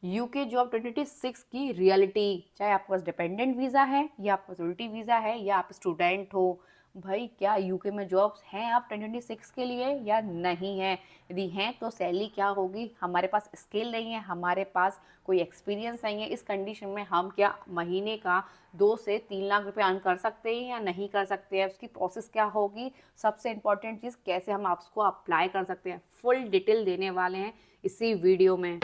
UK job 2026 की reality, चाहे आपके पास डिपेंडेंट वीज़ा है या आपके पास उल्टी वीज़ा है या आप स्टूडेंट हो, भाई क्या यूके में जॉब्स हैं आप 2026 के लिए या नहीं है? यदि हैं तो सैलरी क्या होगी? हमारे पास स्किल नहीं है, हमारे पास कोई एक्सपीरियंस नहीं है, इस कंडीशन में हम क्या महीने का 2 से 3 लाख रुपए अर्न कर सकते हैं या नहीं कर सकते हैं? उसकी प्रोसेस क्या होगी? सबसे इम्पोर्टेंट चीज़, कैसे हम आपको अप्लाई कर सकते हैं, फुल डिटेल देने वाले हैं इसी वीडियो में।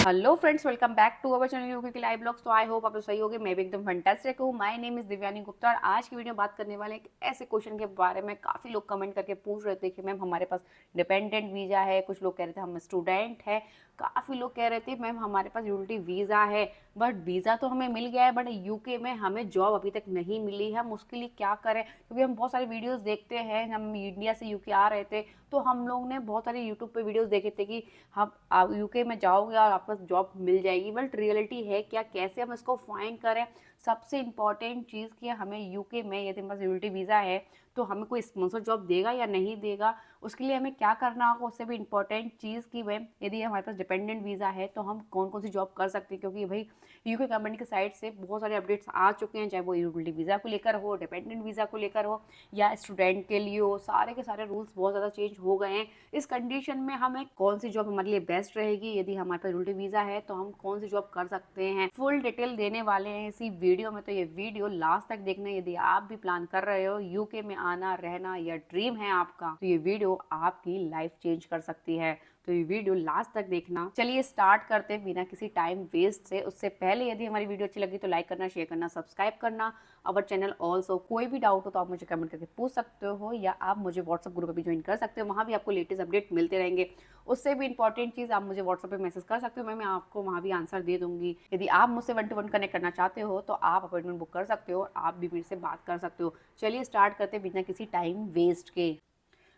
Hello friends, welcome back to our channel UK के लाइव ब्लॉग्स। तो आई होप आप लोग सही होगे, मैं भी एकदम फंटास्टिक हूँ। My name is Divyani Gupta और आज की वीडियो बात करने वाले एक ऐसे क्वेश्चन के बारे में काफ़ी लोग कमेंट करके पूछ रहे थे कि मैम हमारे पास डिपेंडेंट वीज़ा है, कुछ लोग कह रहे थे हम स्टूडेंट है, काफ़ी लोग कह रहे थे मैम हमारे पास यूटिलिटी वीज़ा है, बट वीज़ा तो हमें मिल गया है बट यूके में हमें जॉब अभी तक नहीं मिली है, हम उसके लिए क्या करें? क्योंकि हम बहुत सारे वीडियोस देखते हैं, हम इंडिया से यूके आ रहे थे तो हम लोग ने बहुत सारे यूट्यूब पे वीडियोस देखे थे कि आप यूके में जाओगे और आपको जॉब मिल जाएगी, बट रियलिटी है क्या, कैसे हम इसको फाइंड करें? सबसे इम्पॉर्टेंट चीज़ कि हमें यूके में यदि हमारे पास यूटिलिटी वीज़ा है तो हमें कोई स्पॉन्सर जॉब देगा या नहीं देगा, उसके लिए हमें क्या करना होगा। उससे भी इम्पॉर्टेंट चीज़ कि भाई यदि हमारे पास डिपेंडेंट वीज़ा है तो हम कौन कौन सी जॉब कर सकते हैं, क्योंकि भाई यूके गवर्नमेंट की साइड से बहुत सारे अपडेट्स आ चुके हैं, चाहे वो यूटिलिटी वीज़ा को लेकर हो, डिपेंडेंट वीज़ा को लेकर हो या स्टूडेंट के लिए हो, सारे के सारे रूल्स बहुत ज़्यादा चेंज हो गए हैं। इस कंडीशन में हमें कौन सी जॉब हमारे लिए बेस्ट रहेगी, यदि हमारे पास यूटिलिटी वीज़ा है तो हम कौन सी जॉब कर सकते हैं, फुल डिटेल देने वाले हैं इसी वीडियो में। तो ये वीडियो लास्ट तक देखना, यदि आप भी प्लान कर रहे हो यूके में आना, रहना या ड्रीम है आपका, तो ये वीडियो आपकी लाइफ चेंज कर सकती है। तो ये वीडियो लास्ट तक देखना। चलिए स्टार्ट करते हैं बिना किसी टाइम वेस्ट से। उससे पहले यदि हमारी वीडियो अच्छी लगी तो लाइक करना, शेयर करना, सब्सक्राइब करना अवर चैनल ऑल्सो। कोई भी डाउट हो तो आप मुझे कमेंट करके पूछ सकते हो या आप मुझे व्हाट्सअप ग्रुप पर भी ज्वाइन कर सकते हो, वहाँ भी आपको लेटेस्ट अपडेट मिलते रहेंगे। उससे भी इंपॉर्टेंट चीज़, आप मुझे व्हाट्सअप पे मैसेज कर सकते हो, मैं आपको वहाँ भी आंसर दे दूंगी। यदि आप मुझसे 1 to 1 कनेक्ट करना चाहते हो तो आप अपॉइंटमेंट बुक कर सकते हो और आप भी मेरे से बात कर सकते हो। चलिए स्टार्ट करते बिना किसी टाइम वेस्ट के।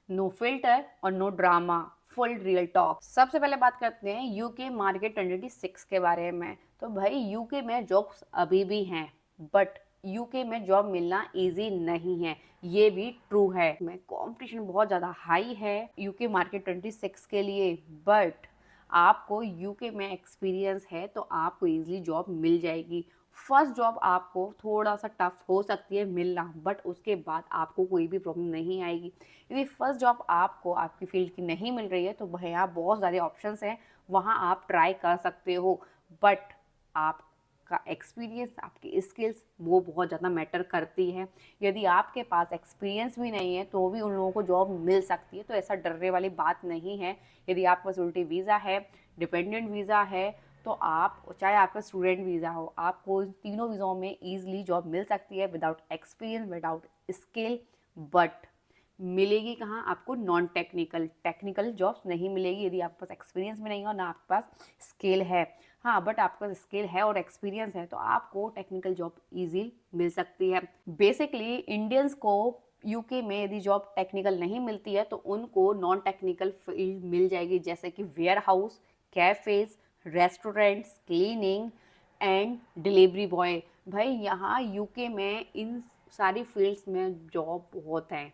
नो फिल्टर और no drama, full real talk. सबसे पहले बात करते हैं यूके मार्केट 2026 के बारे में। तो भाई यूके में जॉब्स अभी भी हैं, बट यूके में जॉब मिलना इजी नहीं है, ये भी ट्रू है। में कंपटीशन बहुत ज़्यादा हाई है यूके मार्केट 26 के लिए, बट आपको यूके में एक्सपीरियंस है तो आपको इजीली जॉब मिल जाएगी। फर्स्ट जॉब आपको थोड़ा सा टफ हो सकती है मिलना, बट उसके बाद आपको कोई भी प्रॉब्लम नहीं आएगी। यदि फर्स्ट जॉब आपको आपकी फील्ड की नहीं मिल रही है तो भैया बहुत सारे ऑप्शंस हैं, वहाँ आप ट्राई कर सकते हो, बट आपका एक्सपीरियंस, आपकी स्किल्स वो बहुत ज़्यादा मैटर करती है। यदि आपके पास एक्सपीरियंस भी नहीं है तो भी उन लोगों को जॉब मिल सकती है, तो ऐसा डरने वाली बात नहीं है। यदि आपके पास उल्टी वीज़ा है, डिपेंडेंट वीज़ा है, तो आप चाहे आपका स्टूडेंट वीज़ा हो, आपको तीनों वीज़ों में ईजिली जॉब मिल सकती है without experience, without skill. But मिलेगी कहाँ आपको? नॉन टेक्निकल, टेक्निकल जॉब्स नहीं मिलेगी यदि आपके पास एक्सपीरियंस भी नहीं हो ना आपके पास स्किल है। हाँ, बट आपके पास स्किल है और एक्सपीरियंस है तो आपको टेक्निकल जॉब इजी मिल सकती है। बेसिकली इंडियंस को यूके में यदि जॉब टेक्निकल नहीं मिलती है तो उनको नॉन टेक्निकल फील्ड मिल जाएगी, जैसे कि warehouse, cafes, restaurants, cleaning and delivery boy. भाई यहाँ यूके में इन सारी फील्ड्स में जॉब बहुत हैं,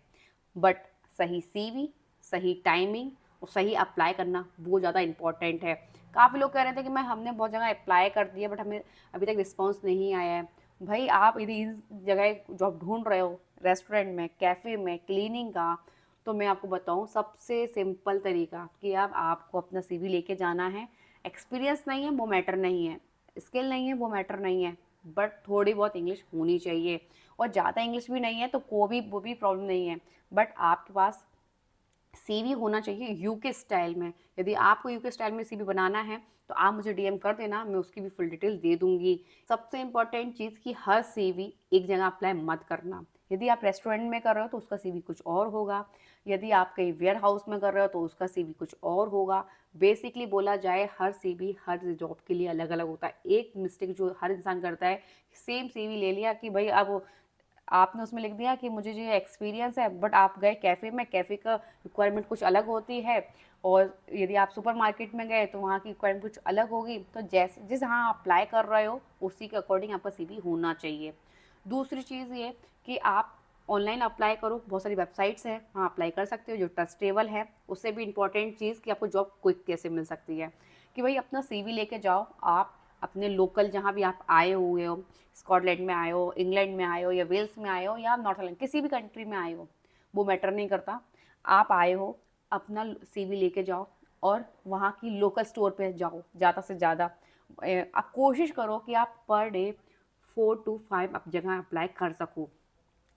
बट सही सीवी, सही टाइमिंग और सही अप्लाई करना वो ज़्यादा इम्पॉर्टेंट है। काफ़ी लोग कह रहे थे कि मैं हमने बहुत जगह अप्लाई कर दिया बट हमें अभी तक रिस्पॉन्स नहीं आया है। भाई आप यदि इस जगह जॉब ढूंढ रहे हो, रेस्टोरेंट में, कैफ़े में, क्लीनिंग का, तो मैं आपको बताऊं सबसे सिंपल तरीका कि अब आपको अपना सीवी लेके जाना है। एक्सपीरियंस नहीं है वो मैटर नहीं है, स्किल नहीं है वो मैटर नहीं है, बट थोड़ी बहुत इंग्लिश होनी चाहिए। और ज़्यादा इंग्लिश भी नहीं है तो वो भी प्रॉब्लम नहीं है, बट आपके पास सीवी होना चाहिए यूके स्टाइल में। यदि आपको यूके स्टाइल में सीवी बनाना है तो आप मुझे डीएम कर देना, मैं उसकी भी फुल डिटेल दे दूंगी। सबसे इंपॉर्टेंट चीज़ कि हर सीवी एक जगह अप्लाई मत करना। यदि आप रेस्टोरेंट में कर रहे हो तो उसका सीवी कुछ और होगा, यदि आप कहीं वेयर हाउस में कर रहे हो तो उसका सीवी कुछ और होगा। बेसिकली बोला जाए हर सीवी हर जॉब के लिए अलग अलग होता है। एक मिस्टेक जो हर इंसान करता है, सेम सीवी ले लिया कि भाई अब आपने उसमें लिख दिया कि मुझे जो एक्सपीरियंस है, बट आप गए कैफ़े में, कैफ़े का रिक्वायरमेंट कुछ अलग होती है, और यदि आप सुपरमार्केट में गए तो वहाँ की रिक्वायरमेंट कुछ अलग होगी। तो जैसे जिस जहाँ आप अप्लाई कर रहे हो उसी के अकॉर्डिंग आपका सीवी होना चाहिए। दूसरी चीज़ ये कि आप ऑनलाइन अप्लाई करो, बहुत सारी वेबसाइट्स हैं, वहाँ अप्लाई कर सकते हो जो ट्रस्टेबल है। उससे भी इम्पॉर्टेंट चीज़ कि आपको जॉब क्विक कैसे मिल सकती है, कि भाई अपना सीवी लेके जाओ आप अपने लोकल जहाँ भी आप आए हुए हो, स्कॉटलैंड में आए हो, इंग्लैंड में आए हो, या वेल्स में आए हो, या नॉर्थ आयरलैंड किसी भी कंट्री में आए हो, वो मैटर नहीं करता। आप आए हो, अपना सीवी लेके जाओ और वहाँ की लोकल स्टोर पे जाओ ज़्यादा से ज़्यादा। आप कोशिश करो कि आप पर डे 4 to 5 आप जगह अप्लाई कर सको।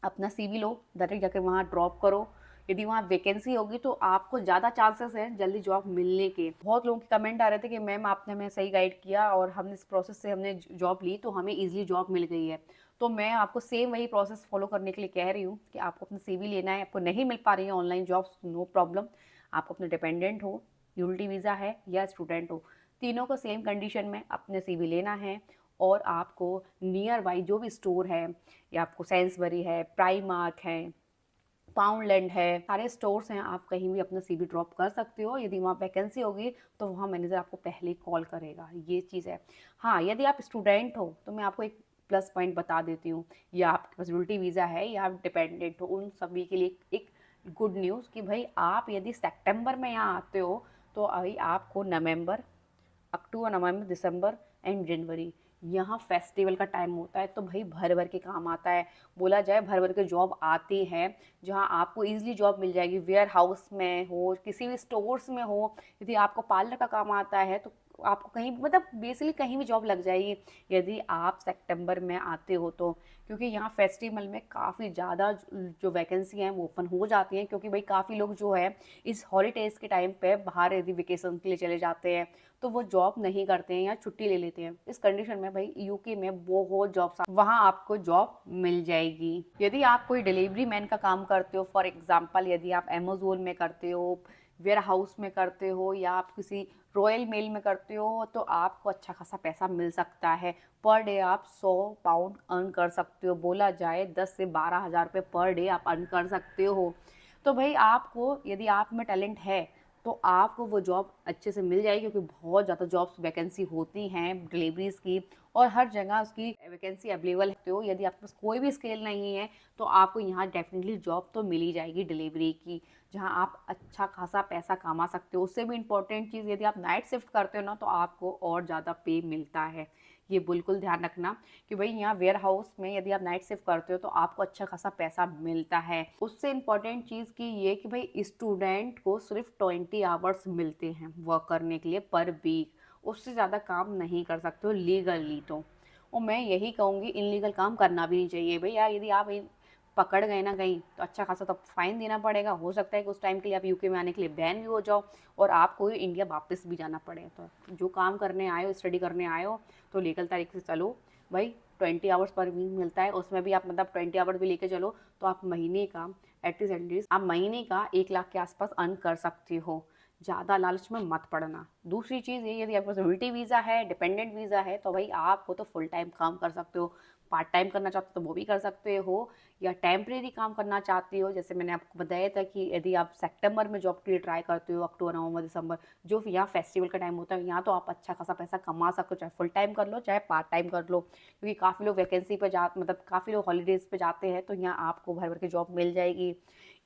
अपना सीवी लो, डायरेक्ट जाकर वहाँ ड्रॉप करो। यदि वहाँ वैकेंसी होगी तो आपको ज़्यादा चांसेस हैं जल्दी जॉब मिलने के। बहुत लोगों के कमेंट आ रहे थे कि मैम आपने हमें सही गाइड किया और हम इस प्रोसेस से हमने जॉब ली तो हमें ईजिली जॉब मिल गई है। तो मैं आपको सेम वही प्रोसेस फॉलो करने के लिए कह रही हूँ कि आपको अपना सीवी लेना है। आपको नहीं मिल पा रही है ऑनलाइन जॉब्स, नो प्रॉब्लम। आपको अपने डिपेंडेंट हो, यूनिटी वीज़ा है या स्टूडेंट हो, तीनों को सेम कंडीशन में अपने सीवी लेना है। और आपको नियर बाई जो भी स्टोर है, या आपको सेंसबरी है, प्राइमार्क है, पाउंडलैंड है, सारे स्टोर्स हैं, आप कहीं भी अपना सीवी ड्रॉप कर सकते हो। यदि वहाँ वैकेंसी होगी तो वहाँ मैनेजर आपको पहले ही कॉल करेगा, ये चीज़ है। हाँ, यदि आप स्टूडेंट हो तो मैं आपको एक प्लस पॉइंट बता देती हूँ, या आपके पास यूटिलिटी वीज़ा है या आप डिपेंडेंट हो, उन सभी के लिए एक गुड न्यूज़ कि भाई आप यदि सितंबर में यहाँ आते हो तो अभी आपको नवंबर, अक्टूबर, नवंबर, दिसंबर एंड जनवरी यहाँ फेस्टिवल का टाइम होता है, तो भाई भर भर के काम आता है। बोला जाए भर भर के जॉब आती है जहाँ आपको ईजिली जॉब मिल जाएगी। वेयर हाउस में हो, किसी भी स्टोर्स में हो, यदि आपको पार्लर का काम आता है तो आपको कहीं मतलब बेसिकली कहीं भी जॉब लग जाएगी यदि आप सितंबर में आते हो तो। क्योंकि यहाँ फेस्टिवल में काफ़ी ज़्यादा जो वैकेंसी हैं वो ओपन हो जाती हैं, क्योंकि भाई काफ़ी लोग जो है इस हॉलीडेज़ के टाइम पे बाहर यदि वेकेशन के लिए चले जाते हैं तो वो जॉब नहीं करते हैं या छुट्टी ले लेते हैं। इस कंडीशन में भाई यूके में बहुत जॉब्स, वहाँ आपको जॉब मिल जाएगी। यदि आप कोई डिलीवरी मैन का काम करते हो, फॉर एग्जांपल यदि आप अमेजोन में करते हो, वेयर हाउस में करते हो, या आप किसी रॉयल मेल में करते हो, तो आपको अच्छा खासा पैसा मिल सकता है। पर डे आप 100 पाउंड अर्न कर सकते हो। बोला जाए 10 से 12 हज़ार रुपये पर डे आप अर्न कर सकते हो। तो भाई आपको यदि आप में टैलेंट है तो आपको वो जॉब अच्छे से मिल जाएगी, क्योंकि बहुत ज़्यादा जॉब्स वैकेंसी होती हैं डिलीवरीज़ की, और हर जगह उसकी वैकेंसी अवेलेबल है। तो यदि आपके पास कोई भी स्किल नहीं है तो आपको यहाँ डेफिनेटली जॉब तो मिल ही जाएगी डिलीवरी की, जहाँ आप अच्छा खासा पैसा कमा सकते हो। उससे भी इम्पोर्टेंट चीज़, यदि आप नाइट शिफ्ट करते हो ना तो आपको और ज़्यादा पे मिलता है। ये बिल्कुल ध्यान रखना कि भाई यहाँ वेयर हाउस में यदि आप नाइट शिफ्ट करते हो तो आपको अच्छा खासा पैसा मिलता है। उससे इम्पॉर्टेंट चीज़ की ये कि भाई स्टूडेंट को सिर्फ 20 आवर्स मिलते हैं वर्क करने के लिए पर वीक। उससे ज़्यादा काम नहीं कर सकते हो लीगली तो। और मैं यही कहूँगी इनलीगल काम करना भी नहीं चाहिए भाई। यार यदि आप पकड़ गए ना कहीं तो अच्छा खासा तो फाइन देना पड़ेगा। हो सकता है कि उस टाइम के लिए आप यूके में आने के लिए बैन भी हो जाओ और आपको इंडिया वापस भी जाना पड़े। तो जो काम करने आए हो, स्टडी करने आए हो, तो लीगल तरीके से चलो भाई। 20 आवर्स पर वीक मिलता है, उसमें भी आप मतलब 20 आवर्स भी लेके चलो तो आप महीने का एटलीस्ट आप महीने का 1 लाख के आसपास अर्न कर सकते हो। ज़्यादा लालच में मत पड़ना। दूसरी चीज़ ये, यदि आपके पास यूटिलिटी वीज़ा है, डिपेंडेंट वीज़ा है, तो भाई आपको तो फुल टाइम काम कर सकते हो। पार्ट टाइम करना चाहते हो तो वो भी कर सकते हो, या टेम्परेरी काम करना चाहती हो, जैसे मैंने आपको बताया था कि यदि आप सितंबर में जॉब के लिए ट्राई करते हो, अक्टूबर, नवंबर, दिसंबर, जो यहाँ फेस्टिवल का टाइम होता है, यहाँ तो आप अच्छा खासा पैसा कमा सकते हो। चाहे फुल टाइम कर लो, चाहे पार्ट टाइम कर लो, क्योंकि काफ़ी लोग वैकेंसी पे जा मतलब काफ़ी लोग हॉलीडेज़ पे जाते हैं, तो यहाँ आपको भर भर के जॉब मिल जाएगी।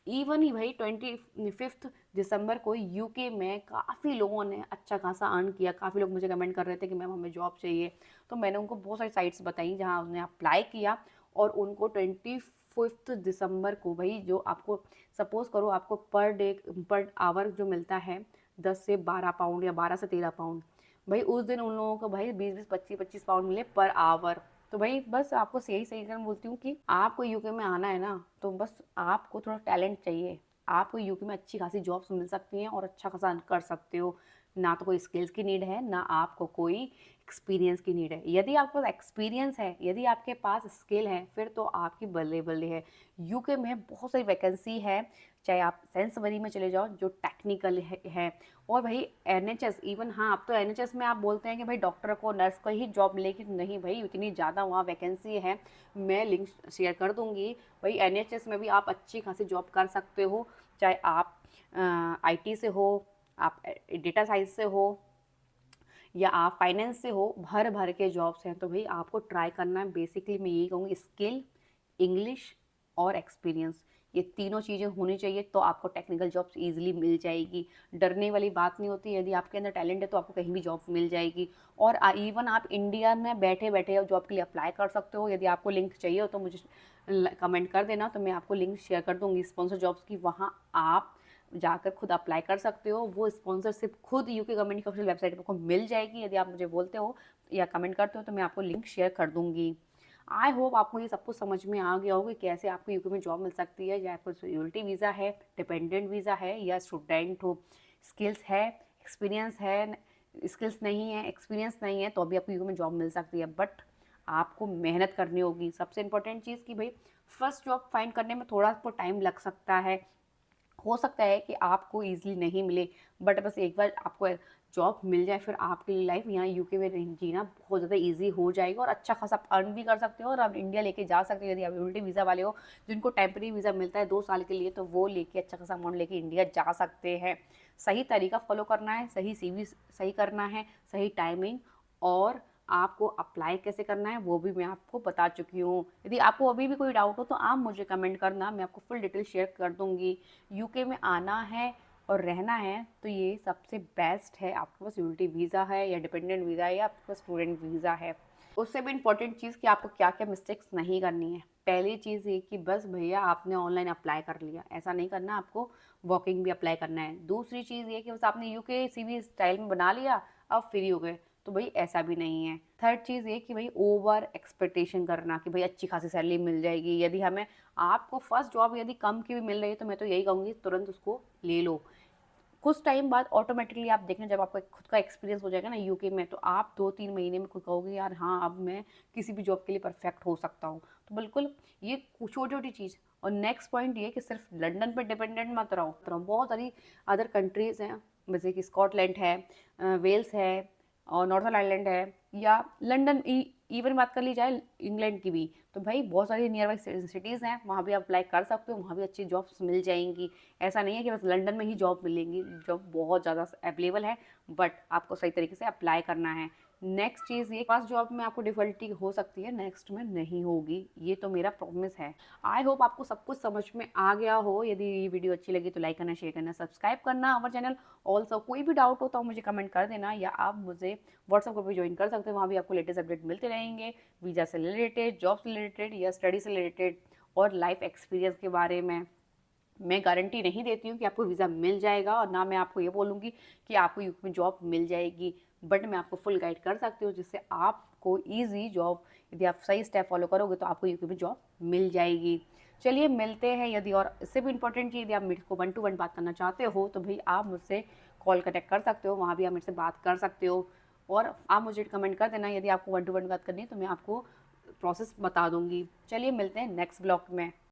इवन ही भाई 25 दिसंबर को यूके में काफ़ी लोगों ने अच्छा खासा अर्न किया। काफ़ी लोग मुझे कमेंट कर रहे थे कि मैम हमें जॉब चाहिए, तो मैंने उनको बहुत सारी साइट्स बताई जहाँ उन्होंने अप्लाई किया और उनको 25 दिसंबर को भाई जो आपको सपोज़ करो आपको पर आवर जो मिलता है 10 से 12 पाउंड या 12 से 13 पाउंड, भाई उस दिन उन लोगों को भाई 20-20, 25-25 पाउंड मिले पर आवर। तो भाई बस आपको सही सही कर बोलती हूँ कि आपको यूके में आना है ना, तो बस आपको थोड़ा टैलेंट चाहिए। आपको यूके में अच्छी खासी जॉब्स मिल सकती हैं और अच्छा खासा अर्न कर सकते हो। ना तो कोई स्किल्स की नीड है, ना आपको कोई एक्सपीरियंस की नीड है। यदि आपके पास एक्सपीरियंस है, यदि आपके पास स्किल है, फिर तो आपकी बल्ले बल्ले है। यूके में बहुत सारी वैकेंसी है, चाहे आप सेंसबरी में चले जाओ जो टेक्निकल है। और भाई एनएचएस, इवन हाँ अब तो एनएचएस में आप बोलते हैं कि भाई डॉक्टर को, नर्स को ही जॉब मिलेगी, नहीं भाई इतनी ज़्यादा वहाँ वैकेंसी है। मैं लिंक शेयर कर दूँगी। भाई एनएचएस में भी आप अच्छी खासी जॉब कर सकते हो, चाहे आप आईटी से हो, आप डेटा साइंस से हो, या आप फाइनेंस से हो, भर भर के जॉब्स हैं। तो भाई आपको ट्राई करना है। बेसिकली मैं यही कहूँगी स्किल, इंग्लिश और एक्सपीरियंस। ये तीनों चीज़ें होनी चाहिए तो आपको टेक्निकल जॉब्स ईज़िली मिल जाएगी। डरने वाली बात नहीं होती, यदि आपके अंदर टैलेंट है तो आपको कहीं भी जॉब मिल जाएगी। और इवन आप इंडिया में बैठे-बैठे जॉब के लिए अप्लाई कर सकते हो। यदि आपको लिंक चाहिए हो तो मुझे कमेंट कर देना, तो मैं आपको लिंक शेयर कर दूँगी स्पॉन्सर जॉब्स की। वहाँ आप जाकर खुद अप्लाई कर सकते हो। वो स्पॉन्सरशिप खुद यूके गवर्नमेंट की ऑफिशियल वेबसाइट पे आपको मिल जाएगी। यदि आप मुझे बोलते हो या कमेंट करते हो तो मैं आपको लिंक शेयर कर दूँगी। आई होप आपको ये सब कुछ समझ में आ गया होगा कि कैसे आपको यूके में जॉब मिल सकती है, या आपको सिक्योरिटी वीज़ा है, डिपेंडेंट वीज़ा है या स्टूडेंट हो, स्किल्स है, एक्सपीरियंस है, स्किल्स नहीं है, एक्सपीरियंस नहीं है तो भी आपको यूके में जॉब मिल सकती है। बट आपको मेहनत करनी होगी। सबसे इम्पोर्टेंट चीज़ कि भाई फर्स्ट जॉब फाइंड करने में थोड़ा आपको टाइम लग सकता है। हो सकता है कि आपको ईज़िली नहीं मिले, बट बस एक बार आपको जॉब मिल जाए फिर आपके लिए लाइफ यहाँ यूके में जीना बहुत ज़्यादा ईज़ी हो जाएगा और अच्छा खासा आप अर्न भी कर सकते हो और आप इंडिया लेके जा सकते हो। यदि आप यूनिटी वीज़ा वाले हो जिनको टेम्परेरी वीज़ा मिलता है 2 साल के लिए, तो वो लेके अच्छा खासा अमाउंट लेके इंडिया जा सकते हैं। सही तरीका फॉलो करना है, सही सीवी सही करना है, सही टाइमिंग, और आपको अप्लाई कैसे करना है वो भी मैं आपको बता चुकी हूँ। यदि आपको अभी भी कोई डाउट हो तो आप मुझे कमेंट करना, मैं आपको फुल डिटेल शेयर कर दूँगी। यूके में आना है और रहना है तो ये सबसे बेस्ट है। आपके पास यूनिटी वीज़ा है या डिपेंडेंट वीज़ा है या आपके पास स्टूडेंट वीज़ा है। उससे भी इम्पोर्टेंट चीज़ कि आपको क्या-क्या मिस्टेक्स नहीं करनी है। पहली चीज़ ये कि बस भैया आपने ऑनलाइन अप्लाई कर लिया, ऐसा नहीं करना, आपको वॉकिंग भी अप्लाई करना है। दूसरी चीज़ ये कि बस आपने यूके सीवी स्टाइल में बना लिया, अब फ्री हो गए, तो भाई ऐसा भी नहीं है। थर्ड चीज़ ये कि भाई ओवर एक्सपेक्टेशन करना कि भाई अच्छी खासी सैलरी मिल जाएगी। यदि हमें आपको फर्स्ट जॉब यदि कम की भी मिल रही है तो मैं तो यही कहूँगी तुरंत उसको ले लो। कुछ टाइम बाद ऑटोमेटिकली आप देखना, जब आपका खुद का एक्सपीरियंस हो जाएगा ना यूके में, तो आप 2-3 महीने में खुद कहोगे यार हाँ अब मैं किसी भी जॉब के लिए परफेक्ट हो सकता हूँ। तो बिल्कुल ये छोटी-छोटी चीज़। और नेक्स्ट पॉइंट ये कि सिर्फ लंदन पे डिपेंडेंट मत रहो। तो बहुत सारी अदर कंट्रीज़ हैं, जैसे कि स्कॉटलैंड है, वेल्स है और नॉर्थर्न आयरलैंड है, या लंदन इवन बात कर ली जाए इंग्लैंड की भी, तो भाई बहुत सारी नियर बाई सिटीज़ हैं, वहाँ भी आप अप्लाई कर सकते हो, वहाँ भी अच्छी जॉब्स मिल जाएंगी। ऐसा नहीं है कि बस लंदन में ही जॉब मिलेंगी, जॉब बहुत ज़्यादा अवेलेबल है, बट आपको सही तरीके से अप्लाई करना है। नेक्स्ट चीज़ ये, फर्स्ट जॉब में आपको डिफ़िकल्टी हो सकती है, नेक्स्ट में नहीं होगी, ये तो मेरा प्रॉमिस है। आई होप आपको सब कुछ समझ में आ गया हो। यदि ये वीडियो अच्छी लगी तो लाइक करना, शेयर करना, सब्सक्राइब करना हमारे चैनल। ऑल्सो कोई भी डाउट हो तो मुझे कमेंट कर देना, या आप मुझे व्हाट्सएप ग्रुप में ज्वाइन कर सकते हो, वहाँ भी आपको लेटेस्ट अपडेट मिलते रहेंगे, वीज़ा से रिलेटेड, जॉब से रिलेटेड या स्टडी से रिलेटेड और लाइफ एक्सपीरियंस के बारे में। मैं गारंटी नहीं देती हूँ कि आपको वीज़ा मिल जाएगा, और ना मैं आपको ये बोलूँगी कि आपको यूके में जॉब मिल जाएगी, बट मैं आपको फुल गाइड कर सकती हूँ जिससे आपको ईज़ी जॉब, यदि आप सही स्टेप फॉलो करोगे तो आपको यूके में जॉब मिल जाएगी। चलिए मिलते हैं। यदि और इससे भी इम्पोर्टेंट चीज़, यदि आप मेरे को 1 टू 1 बात करना चाहते हो तो भाई आप मुझसे कॉल कनेक्ट कर सकते हो, वहाँ भी आप मेरे से बात कर सकते हो, और आप मुझे कमेंट कर देना यदि आपको 1 टू 1 बात करनी है तो मैं आपको प्रोसेस बता दूँगी। चलिए मिलते हैं नेक्स्ट ब्लॉग में।